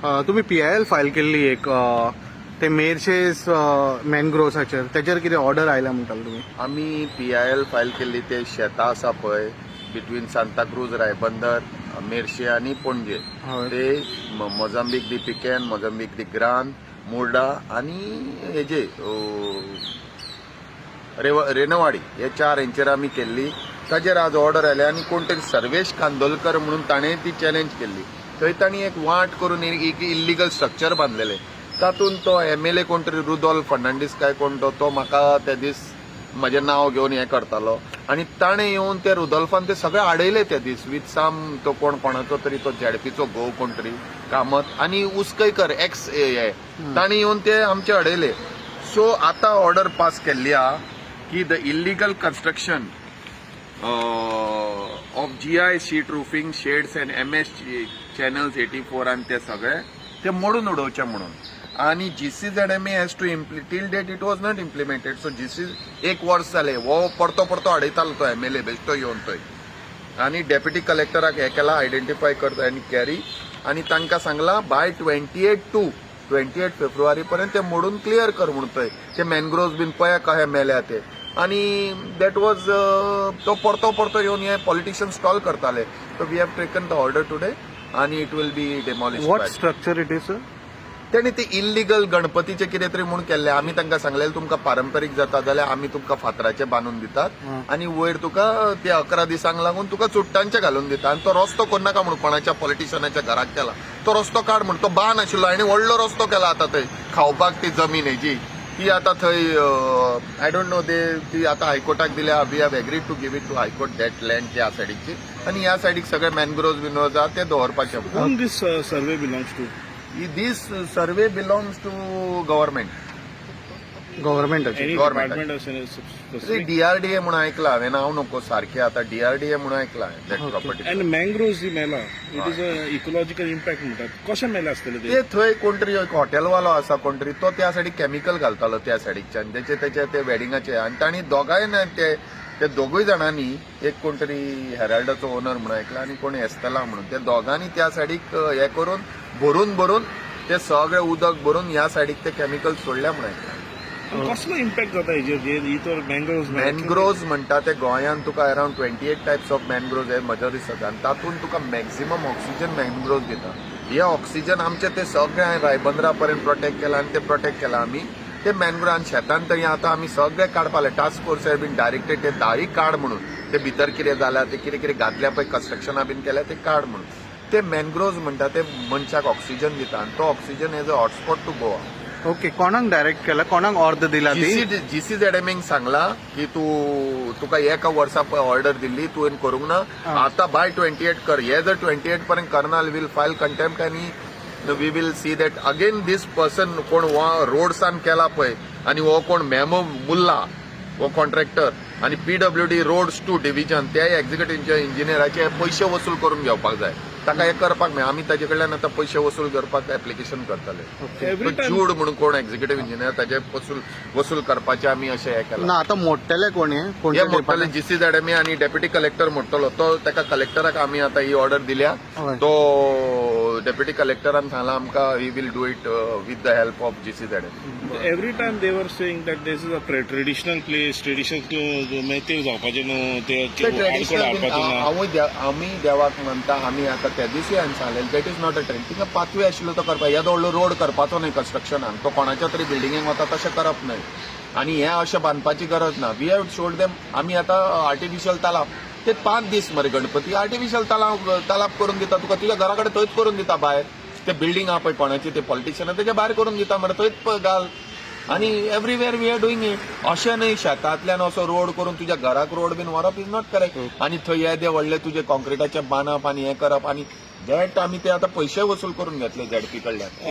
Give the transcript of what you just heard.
तुम्ही PIL file केल्ली एक ते मेरशेस मॅनग्रोव्साचेर त्याचेर कितें ऑर्डर आयला म्हणटाले तुमी? आमी PIL फायल केल्ली ते शेतां आसा पळय बिटवीन सांताक्रूज रायबंदर मेर्शे आनी पणजे हय. ते मोजांबीक दी पिकेन, मोजांबीक दी ग्रान, मुर्डा आनी हेजे रेनवाडी हे 4 हेंचेर आमी केल्ली. ताचेर आज ऑर्डर आयले आनी कोण तरी सर्वेश कांदोलकर म्हणून ताणें ती चॅलेंज केल्ली. थंय तांणी एक वाट करून एक इल्लिगल स्ट्रक्चर बांदलेले. तातूंत तो MLA कोण तरी रुदोल्फ फर्नांडीस काय कोण तो म्हाका ते दीस म्हजें नांव घेवन हें करतालो आनी ताणें येवन ते रुदोल्फान ते सगळे आडयले ते दीस विथ साम तो कोणाचो तरी तो ZP चो घोव कोण तरी कामत आनी उस्कयकर एक्स हे तांणी येवन ते आमचे अडयले. सो आतां ऑर्डर पास केल्ली आहा की the illegal construction of GI sheet roofing shades end MS channels 84 आनी ते सगळे ते मोडून उडोवचे म्हणून. आणि GCZMA has to till date it was not implemented. So एक वर्स जाले हो परतो अडयतालो तो MLA बेश्टो येवन थंय आनी डेप्युटी कलेक्टराक हे केला आयडेंटिफाय करता आनी कॅरी आनी तांकां सांगला बाय 28 फेब्रुवारी पर्यंत ते मोडून क्लियर कर म्हणून थंय ते मॅनग्रोव्स बीन पळय कशे मेल्या ते. आणि दॅट वॉज तो परतो येवन हे पॉलिटिशियन स्टॉल करताले. So we have taken the order today आनी it will be demolish. What structure it is? तेणी ते इल्लिगल गणपतीचे कितें तरी म्हणून केल्ले. आमी तांकां सांगलेलें तुमकां पारंपारीक जाता जाल्यार आमी तुमकां फातराचे बांदून दितात आनी वयर तुका ते 11 दिसांक लागून तुका चुट्टांचे घालून दिता. आनी तो रस्तो करनाका म्हणून कोणाच्या पॉलिटिशियनाच्या घराक केला. तो रस्तो काड म्हणून तो बान आशिल्लो आनी व्हडलो रस्तो केला आतां थंय खावपाक ती जमीन हेजी ती आतां थंय आय डोंट नो ती आतां हायकोर्टाक दिल्या. We have agreed to give it to high court that land त्या सायडीची आनी ह्या सायडीक सगळे मॅनग्रोव्स बीन आसा ते दवरपाचे. Whom this survey belongs to? This survey belongs to government. गव्हर्मेंटाची Any Government. department or specific? DRDA म्हणून ऐकला हांवें नांव नको सारखें आता DRDA म्हणून ऐकला दॅट प्रॉपर्टी. And mangroves जी मेला it is a ecological impact म्हणटात. कशें मेला आसतले ते थंय कोण तरी एक हॉटेलवालो आसा कोण तरी तो त्या सायडीक केमिकल घालतालो त्या सायडीकच्यान तेचे ते वेडिंगाचे आनी तांणी दोगांय ते दोगूय जाणांनी एक कोण तरी हेराल्डाचो ओनर म्हणून ऐकला आनी कोण एस्तेला म्हणून ते दोगांनी त्या सायडीक हे करून भरून ते सगळे उदक भरून ह्या सायडीक ते केमिकल सोडल्या म्हणून ऐकला. कसलो इम्पॅक्ट जाता हेजेर ही तर मॅनग्रोव्स म्हणटा ते गोंयांत तुका अराउंड 28 टायप्स ऑफ मॅनग्रोव्स हे मजोरिटी आसा आनी तातूंत तुका मॅक्झिमम ऑक्सिजन मॅनग्रोव्स दिता. हे ऑक्सिजन आमचे ते सगळे रायबंदरा पर्यंत प्रोटेक्ट केला आनी ते प्रोटेक्ट केला आमी ते मॅनग्रोव्ह. आनी शेतांत तरी आतां आमी सगळे काडपाले टास्क फोर्सार बीन डायरेक्टेड ते दारी काड म्हणून ते भितर कितें जाल्या ते कितें घातल्या पळय कन्स्ट्रक्शना बीन केल्या ते काड म्हणून. ते मॅनग्रोव्स म्हणटा ते मनशाक ऑक्सिजन दिता आनी तो oxygen as a hotspot to Goa. Okay, कोणाक डायरेक्ट केला, कोणाक ऑर्डर दिला ती? GCZMAक सांगला की तुका एका वर्सा ऑर्डर दिल्ली तुवें करूंक ना आता बाय 28 कर. हे जर 28 पर्यंत करना वील फायल कंटेम्प्ट आनी we will see that again this person कोण रोड्सान केला पळय आनी हो कोण मेमो मुल्ला हो कॉन्ट्रॅक्टर आनी PWD रोड्स 2 डिव्हिजन त्या एक्झिक्युटिव्ह इंजिनियराचे पयशे वसूल करून घेवपाक जाय. ताका हे करपाक मेळ. आमी ताजे कडल्यान आतां पयशे वसूल करपाक एप्लिकेशन करतले. जूड म्हणून कोण एक्झिक्युटिव्ह इंजिनियर ताजे वसूल करपाचे आमी अशें हे केलां. ना आतां मोडटले कोण हे? हे मोडटले GCZMA आनी डेप्युटी कलेक्टर मोडटलो तो. ताका कलेक्टराक आमी आतां ही ऑर्डर दिल्या. तो डेप्युटी कलेक्टरान सांगला आमकां we will do it with the help of GCZMA. Every time they were saying that this is a traditional place traditional ते जावपाचे न्हू ते आमी देवाक मानता. आमी आतां त्या दिसी हांवें सांगलेलें that is not a trend. तिंगा पाथवे आशिल्लो तो करपाक. येदो व्हडलो रोड करपाचो न्हय कन्स्ट्रक्शनान. तो कोणाच्या तरी बिल्डिंगेक वता तशें करप न्हय आनी हें अशें बांदपाची गरज ना. We have showed them. आमी आतां आर्टिफिशियल तलाव ते 5 दीस मरे गणपती आर्टिफिशियल तलाव करून दिता तुका. तुज्या घरा कडेन थंयच करून दिता भायर. ते बिल्डींग आहा पळय कोणाची ते पॉलिटिशियन तेच्या भायर करून दिता मरे थंयच घाल. आनी everywhere we are doing it. अशें न्हय शेतांतल्यान असो रोड करून तुज्या घराक रोड बीन व्हरप इज नॉट करेक्ट. आनी थंय येदे व्हडले तुजे कॉन्क्रिटाचे बांदप आनी हें करप आनी दॅट आमी ते आतां पयशे वसूल करून घेतले ZP कडल्यान.